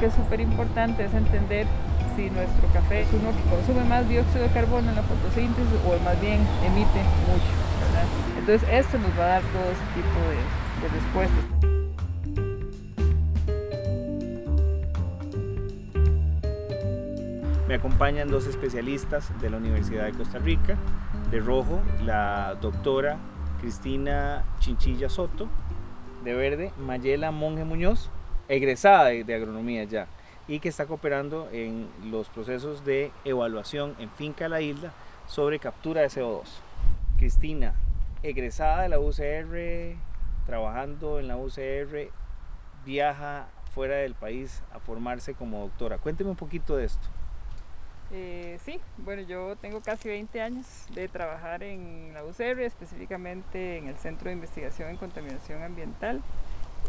que es súper importante es entender si nuestro café es uno que consume más dióxido de carbono en la fotosíntesis o más bien emite mucho, ¿verdad? Entonces esto nos va a dar todo ese tipo de respuestas. Me acompañan dos especialistas de la Universidad de Costa Rica. De rojo, la doctora Cristina Chinchilla Soto. De verde, Mayela Monge Muñoz, egresada de agronomía ya, y que está cooperando en los procesos de evaluación en Finca La Isla sobre captura de CO2. Cristina, egresada de la UCR, trabajando en la UCR, viaja fuera del país a formarse como doctora. Cuénteme un poquito de esto. Sí, bueno, yo tengo casi 20 años de trabajar en la UCR, específicamente en el Centro de Investigación en Contaminación Ambiental.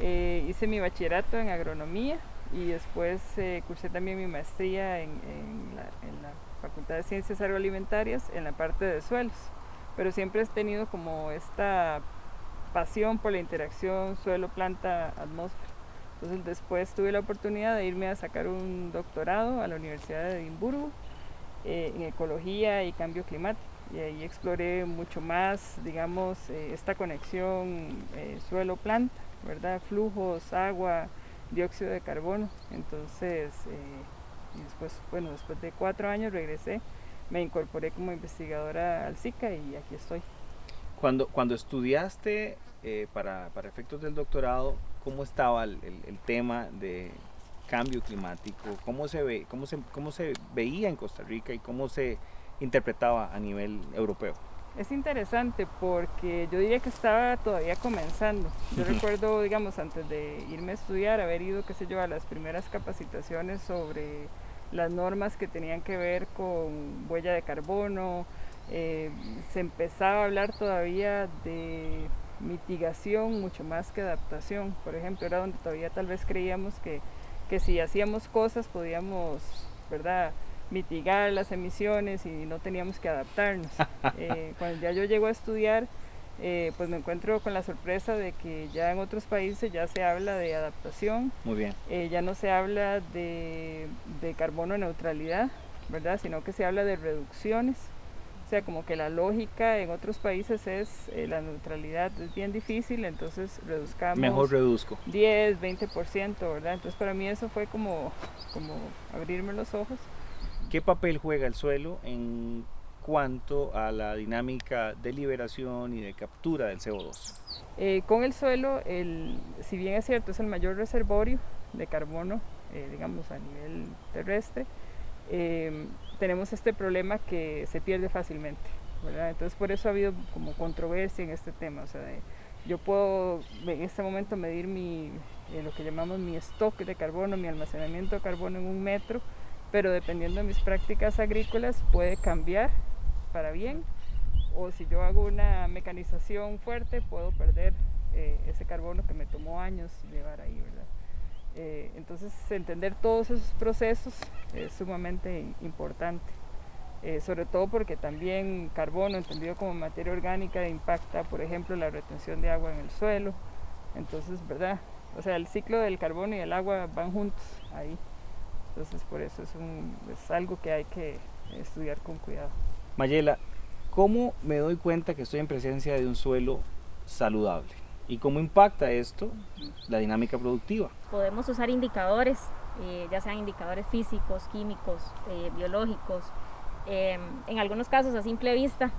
Hice mi bachillerato en agronomía y después cursé también mi maestría en la Facultad de Ciencias Agroalimentarias en la parte de suelos, pero siempre he tenido como esta pasión por la interacción suelo-planta-atmósfera. Entonces después tuve la oportunidad de irme a sacar un doctorado a la Universidad de Edimburgo en ecología y cambio climático, y ahí exploré mucho más, digamos, esta conexión suelo-planta, ¿verdad? Flujos, agua, dióxido de carbono. Entonces, y después, bueno, después de 4 años regresé, me incorporé como investigadora al SICA y aquí estoy. Cuando estudiaste para efectos del doctorado, ¿cómo estaba el tema de cambio climático? ¿Cómo se veía en Costa Rica y cómo se interpretaba a nivel europeo? Es interesante porque yo diría que estaba todavía comenzando. Yo recuerdo, digamos, antes de irme a estudiar, haber ido, qué sé yo, a las primeras capacitaciones sobre las normas que tenían que ver con huella de carbono. Se empezaba a hablar todavía de mitigación mucho más que adaptación. Por ejemplo, era donde todavía tal vez creíamos que si hacíamos cosas podíamos, ¿verdad?, mitigar las emisiones y no teníamos que adaptarnos. Cuando ya yo llego a estudiar, pues me encuentro con la sorpresa de que ya en otros países ya se habla de adaptación. Muy bien. Ya no se habla de carbono neutralidad, ¿verdad?, sino que se habla de reducciones. O sea, como que la lógica en otros países es la neutralidad es bien difícil, entonces reduzcamos. Mejor reduzco. 10, 20%, ¿verdad? Entonces para mí eso fue como abrirme los ojos. ¿Qué papel juega el suelo en cuanto a la dinámica de liberación y de captura del CO2? Con el suelo, si bien es cierto, es el mayor reservorio de carbono, digamos, a nivel terrestre, tenemos este problema que se pierde fácilmente, ¿verdad? Entonces por eso ha habido como controversia en este tema. O sea, yo puedo en este momento medir lo que llamamos mi stock de carbono, mi almacenamiento de carbono en 1 metro, pero dependiendo de mis prácticas agrícolas puede cambiar para bien, o si yo hago una mecanización fuerte puedo perder ese carbono que me tomó años llevar ahí, ¿verdad? Entonces entender todos esos procesos es sumamente importante, sobre todo porque también carbono, entendido como materia orgánica, impacta, por ejemplo, la retención de agua en el suelo. Entonces, ¿verdad? O sea, el ciclo del carbono y el agua van juntos ahí. Entonces, por eso es algo que hay que estudiar con cuidado. Mayela, ¿cómo me doy cuenta que estoy en presencia de un suelo saludable? ¿Y cómo impacta esto la dinámica productiva? Podemos usar indicadores, ya sean indicadores físicos, químicos, biológicos. En algunos casos, a simple vista,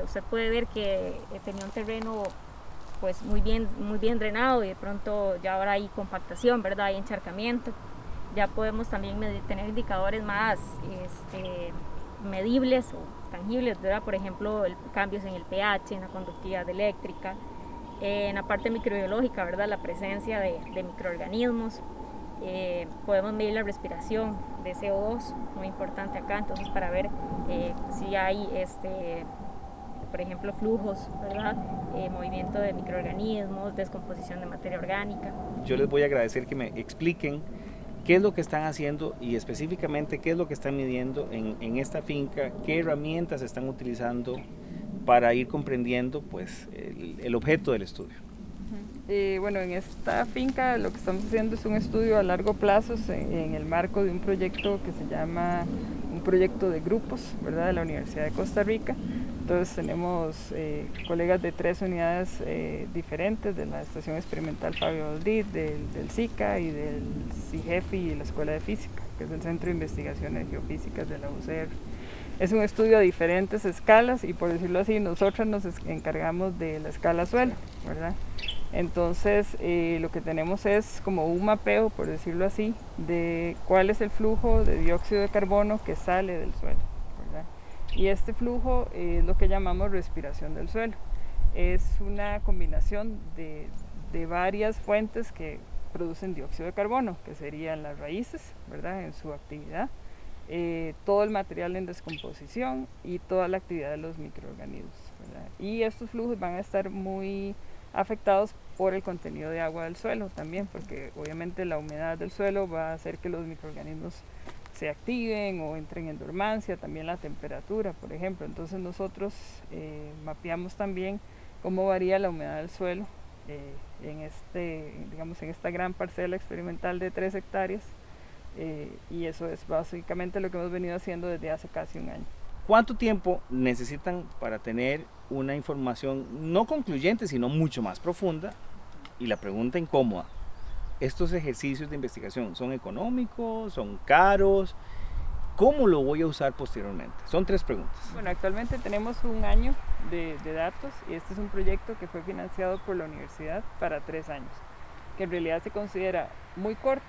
usted puede ver que tenía un terreno pues muy bien drenado y de pronto ya ahora hay compactación, ¿verdad? Hay encharcamiento. Ya podemos también tener indicadores más medibles o tangibles, ¿verdad? Por ejemplo, cambios en el pH, en la conductividad eléctrica, en la parte microbiológica, ¿verdad?, la presencia de microorganismos. Podemos medir la respiración de CO2, muy importante acá, entonces para ver si hay, por ejemplo, flujos, ¿verdad?, movimiento de microorganismos, descomposición de materia orgánica. Yo les voy a agradecer que me expliquen qué es lo que están haciendo y específicamente qué es lo que están midiendo en esta finca, qué herramientas están utilizando para ir comprendiendo pues, el objeto del estudio. Bueno, en esta finca lo que estamos haciendo es un estudio a largo plazo en el marco de un proyecto que se llama un proyecto de grupos, ¿verdad?, de la Universidad de Costa Rica. Entonces tenemos colegas de 3 unidades diferentes, de la Estación Experimental Fabio Valdid, del SICA y del CIGEFI y la Escuela de Física, que es el Centro de Investigaciones Geofísicas de la UCR. Es un estudio a diferentes escalas y, por decirlo así, nosotros nos encargamos de la escala suelo, ¿verdad? Entonces lo que tenemos es como un mapeo, por decirlo así, de cuál es el flujo de dióxido de carbono que sale del suelo, ¿verdad? Y este flujo es lo que llamamos respiración del suelo. Es una combinación de varias fuentes que producen dióxido de carbono, que serían las raíces, ¿verdad?, en su actividad, todo el material en descomposición y toda la actividad de los microorganismos, ¿verdad? Y estos flujos van a estar muy afectados por el contenido de agua del suelo también, porque obviamente la humedad del suelo va a hacer que los microorganismos se activen o entren en dormancia, también la temperatura, por ejemplo. Entonces nosotros mapeamos también cómo varía la humedad del suelo en esta gran parcela experimental de 3 hectáreas, y eso es básicamente lo que hemos venido haciendo desde hace casi un año. ¿Cuánto tiempo necesitan para tener una información no concluyente, sino mucho más profunda? Y la pregunta incómoda, ¿estos ejercicios de investigación son económicos, son caros? ¿Cómo lo voy a usar posteriormente? Son 3 preguntas. Bueno, actualmente tenemos un año de datos y este es un proyecto que fue financiado por la universidad para 3 años, que en realidad se considera muy corto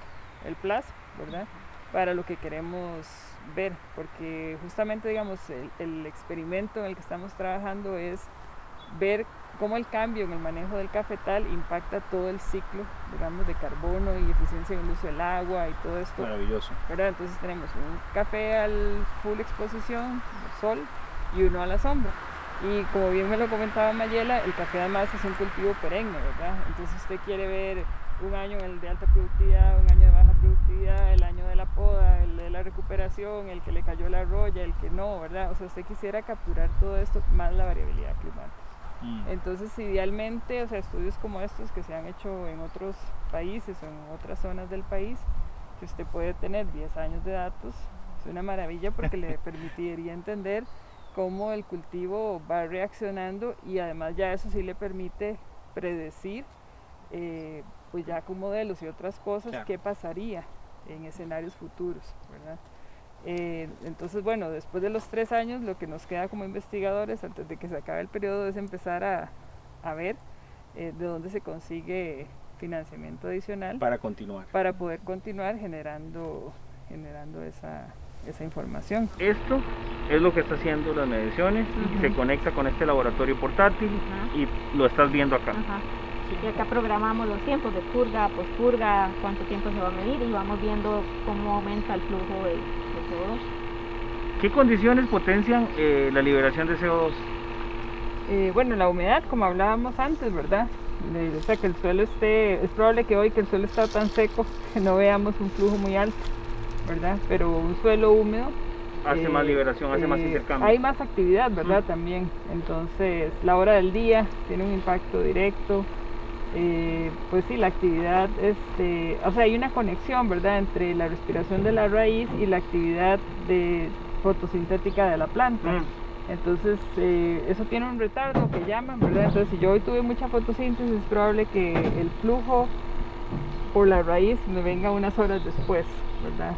el plazo, ¿verdad?, para lo que queremos ver, porque justamente, digamos, el experimento en el que estamos trabajando es ver cómo el cambio en el manejo del cafetal impacta todo el ciclo, digamos, de carbono y eficiencia en el uso del agua y todo esto. Maravilloso. ¿Verdad? Entonces tenemos un café al full exposición, sol, y uno a la sombra. Y como bien me lo comentaba Mayela, el café además es un cultivo perenne, ¿verdad? Entonces usted quiere ver un año el de alta productividad, un año de baja productividad, el año de la poda, el de la recuperación, el que le cayó la roya, el que no, ¿verdad? O sea, usted quisiera capturar todo esto más la variabilidad climática. Entonces, idealmente, o sea, estudios como estos que se han hecho en otros países o en otras zonas del país, que usted puede tener 10 años de datos, es una maravilla porque le permitiría entender cómo el cultivo va reaccionando y además ya eso sí le permite predecir pues ya con modelos y otras cosas, claro, qué pasaría en escenarios futuros, ¿verdad? Entonces, bueno, después de los 3 años, lo que nos queda como investigadores, antes de que se acabe el periodo, es empezar a ver de dónde se consigue financiamiento adicional para continuar. Para poder continuar generando esa información. Esto es lo que está haciendo las mediciones, se conecta con este laboratorio portátil y lo estás viendo acá. Y acá programamos los tiempos de purga, pospurga, cuánto tiempo se va a medir y vamos viendo cómo aumenta el flujo de CO2. ¿Qué condiciones potencian la liberación de CO2? Bueno, la humedad, como hablábamos antes, ¿verdad? O sea, que el suelo es probable que hoy que el suelo está tan seco que no veamos un flujo muy alto, ¿verdad? Pero un suelo húmedo hace más liberación, hace más intercambio. Hay más actividad, ¿verdad? También. Entonces, la hora del día tiene un impacto directo. Pues sí, la actividad, o sea, hay una conexión, ¿verdad?, entre la respiración de la raíz y la actividad fotosintética de la planta. Entonces, eso tiene un retardo que llaman, ¿verdad? Entonces, si yo hoy tuve mucha fotosíntesis, es probable que el flujo por la raíz me venga unas horas después, ¿verdad?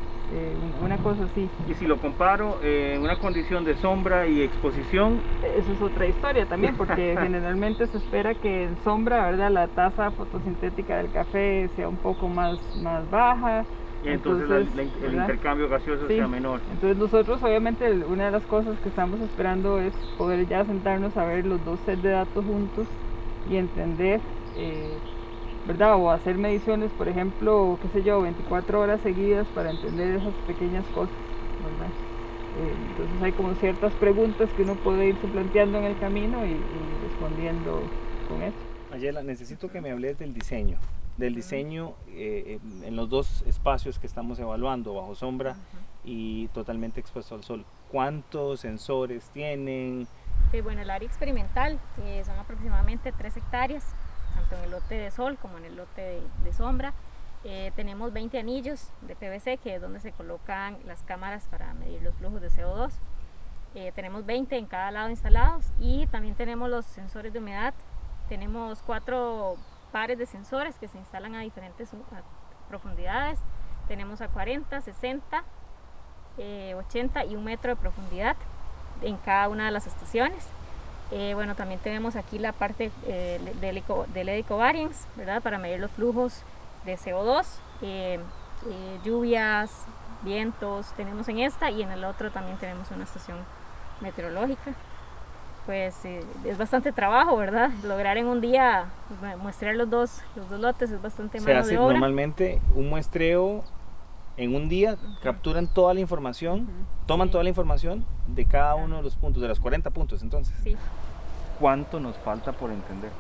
Una cosa así. Y si lo comparo en una condición de sombra y exposición, eso es otra historia también, porque generalmente se espera que en sombra, ¿verdad?, la tasa fotosintética del café sea un poco más baja. Y entonces el intercambio gaseoso sea menor. Entonces nosotros obviamente una de las cosas que estamos esperando es poder ya sentarnos a ver los 2 sets de datos juntos y entender, ¿verdad? O hacer mediciones, por ejemplo, qué sé yo, 24 horas seguidas para entender esas pequeñas cosas, ¿verdad? Entonces hay como ciertas preguntas que uno puede irse planteando en el camino y respondiendo con eso. Mayela, necesito que me hables del diseño en los 2 espacios que estamos evaluando, bajo sombra y totalmente expuesto al sol. ¿Cuántos sensores tienen? Bueno, el área experimental son aproximadamente 3 hectáreas. tanto en el lote de sol como en el lote de sombra. Tenemos 20 anillos de PVC, que es donde se colocan las cámaras para medir los flujos de CO2. Tenemos 20 en cada lado instalados, y también tenemos los sensores de humedad. Tenemos 4 pares de sensores que se instalan a diferentes profundidades. Tenemos a 40, 60, 80 y 1 metro de profundidad en cada una de las estaciones. Bueno, también tenemos aquí la parte del Ecovariance, ¿verdad? Para medir los flujos de CO2, lluvias, vientos, tenemos en esta, y en el otro también tenemos una estación meteorológica. Pues es bastante trabajo, ¿verdad? Lograr en un día muestrear los dos lotes es bastante mano de obra. Se hace normalmente un muestreo en un día, capturan toda la información, toman toda la información de cada uno de los puntos, de los 40 puntos, entonces. Sí. ¿Cuánto nos falta por entender?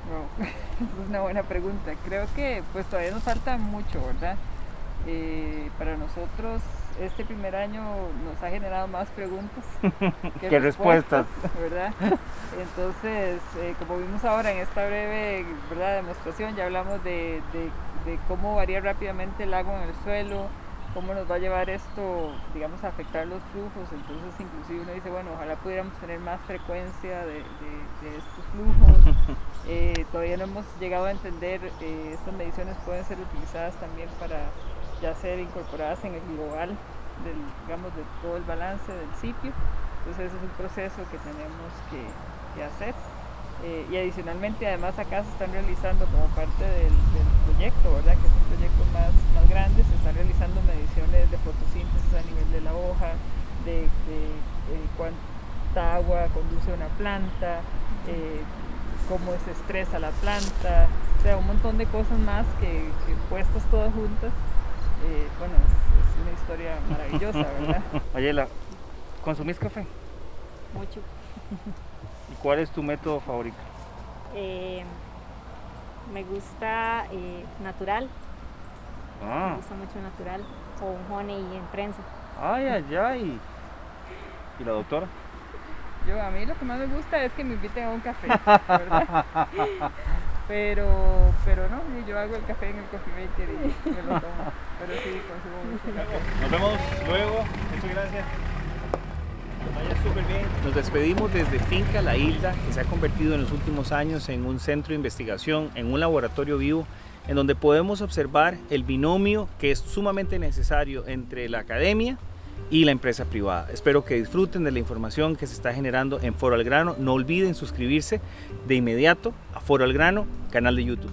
Wow, esa es una buena pregunta. Creo que pues todavía nos falta mucho, ¿verdad? Para nosotros este primer año nos ha generado más preguntas que respuestas, ¿verdad? Entonces, como vimos ahora en esta breve, ¿verdad?, demostración, ya hablamos de cómo varía rápidamente el agua en el suelo, cómo nos va a llevar esto, digamos, a afectar los flujos. Entonces inclusive uno dice, bueno, ojalá pudiéramos tener más frecuencia de estos flujos. Todavía no hemos llegado a entender, estas mediciones pueden ser utilizadas también para ya ser incorporadas en el global digamos, de todo el balance del sitio. Entonces ese es un proceso que tenemos que hacer. Y adicionalmente, además, acá se están realizando como parte del proyecto, ¿verdad?, que es un proyecto más grande, se están realizando mediciones de fotosíntesis a nivel de la hoja, de cuánta agua conduce una planta, cómo se estresa la planta, o sea, un montón de cosas más que puestas todas juntas, bueno, es una historia maravillosa, ¿verdad? Mayela, ¿consumís café? Mucho. ¿Y cuál es tu método favorito? Me gusta natural. Ah. Me gusta mucho natural, o un honey en prensa. Ay, ay, ay. ¿Y la doctora? A mí lo que más me gusta es que me inviten a un café, ¿verdad? Pero no, yo hago el café en el coffee maker y me lo tomo. Pero sí, consumo mucho café. Nos vemos luego. Muchas gracias. Vaya súper bien. Nos despedimos desde Finca La Hilda, que se ha convertido en los últimos años en un centro de investigación, en un laboratorio vivo, en donde podemos observar el binomio que es sumamente necesario entre la academia y la empresa privada. Espero que disfruten de la información que se está generando en Foro al Grano. No olviden suscribirse de inmediato a Foro al Grano, canal de YouTube.